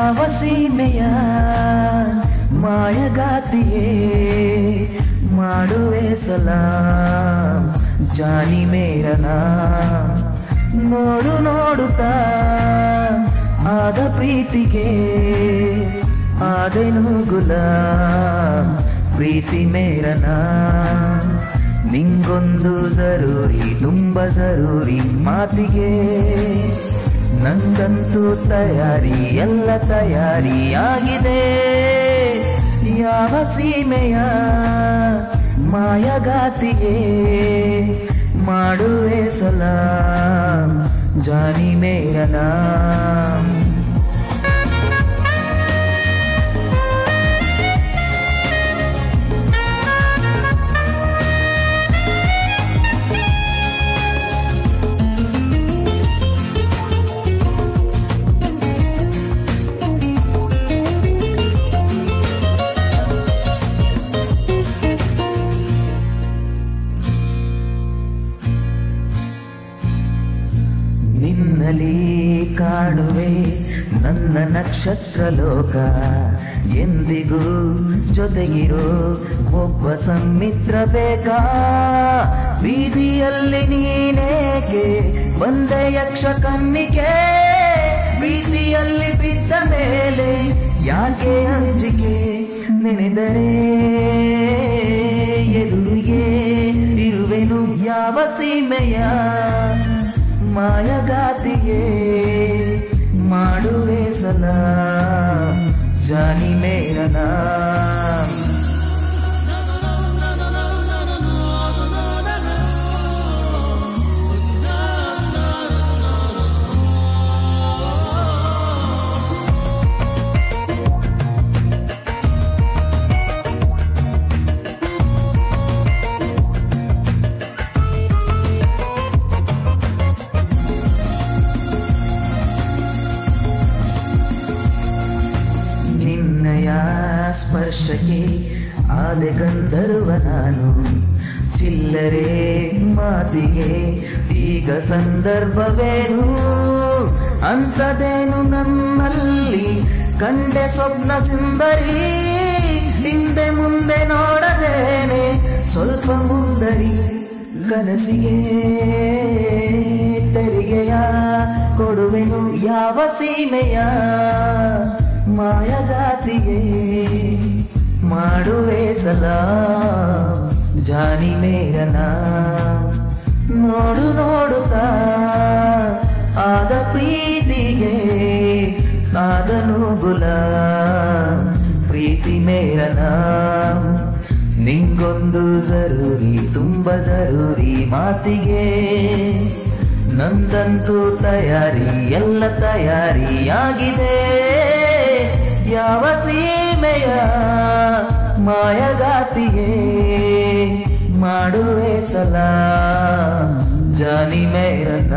ಯಾವ ಸೀಮೆಯ ಮಾಯಗಾತಿಯೇ ಮಾಡುವೆ ಸಲಾಂ ಜಾನಿ ಮೇರನ ನೋಡು ನೋಡುತ್ತಾ ಆದ ಪ್ರೀತಿಗೆ ಆದೆನು ಗುಲಾಂ ಪ್ರೀತಿ ಮೇರನ ನಿಂಗೊಂದು ಜರೂರಿ ತುಂಬ ಜರೂರಿ ಮಾತಿಗೆ ನಂಗಂತೂ ತಯಾರಿ ಎಲ್ಲ ತಯಾರಿ ಆಗಿದೆ ಯಾವ ಸೀಮೆಯ ಮಾಯಗಾತಿಯೇ ಮಾಡುವೆ ಸಲಾಂ ಜಾನಿ ಮೇರನ ನಿನ್ನಲಿ ಕಾಣುವೆ ನನ್ನ ನಕ್ಷತ್ರ ಲೋಕ ಎಂದಿಗೂ ಜೊತೆಗಿರೋ ಒಬ್ಬ ಸನ್ಮಿತ್ರ ಬೇಕಾ ಬೀದಿಯಲ್ಲಿ ನೀನೇಕೆ ಬಂದೆ ಯಕ್ಷ ಕನ್ನಿಕೆ ಪ್ರೀತಿಯಲ್ಲಿ ಬಿದ್ದ ಮೇಲೆ ಯಾಕೆ ಅಂಜಿಕೆ ನೆನೆದರೆ ಎದುರಿಗೆ ಇರುವೆನು ಯಾವ ಸೀಮೆಯ ಮಾಯಗಾತಿಯೇ ಮಾಡುವೆ ಸಲಾಂ ಜಾನಿ ಮೇರನ ನಿನ್ನಯ ಸ್ಪರ್ಶಕ್ಕೆ ಆದೆ ಗಂಧರ್ವ ನಾನು ಚಿಲ್ಲರೆ ಮಾತಿಗೆ ಈಗ ಸಂದರ್ಭವೇನು ಅಂಥದೇನು ನನ್ನಲ್ಲಿ ಕಂಡೆ ಸ್ವಪ್ನ ಸುಂದರಿ ಹಿಂದೆ ಮುಂದೆ ನೋಡದೇನೆ ಸ್ವಲ್ಪ ಮುಂದರಿ ಕನಸಿಗೆ ತೆರಿಗೆಯ ಕೊಡುವೆನು ಯಾವ ಸೀಮೆಯ ಮಾಯಗಾತಿಯೇ ಮಾಡುವೆ ಸಲಾಂ ಜಾನಿ ಮೇರನ ನೋಡು ನೋಡುತ್ತಾ ಆದ ಪ್ರೀತಿಗೆ ಆದನು ಗುಲಾಂ ಪ್ರೀತಿ ಮೇರನ ನಿಂಗೊಂದು ಜರೂರಿ ತುಂಬ ಜರೂರಿ ಮಾತಿಗೆ ನಂದಂತೂ ತಯಾರಿ ಎಲ್ಲ ತಯಾರಿ ಆಗಿದೆ ಯಾವ ಸೀಮೆಯ ಮಾಯಗಾತಿಯೇ ಮಾಡುವೆ ಸಲಾಂ ಜಾನಿ ಮೇರನ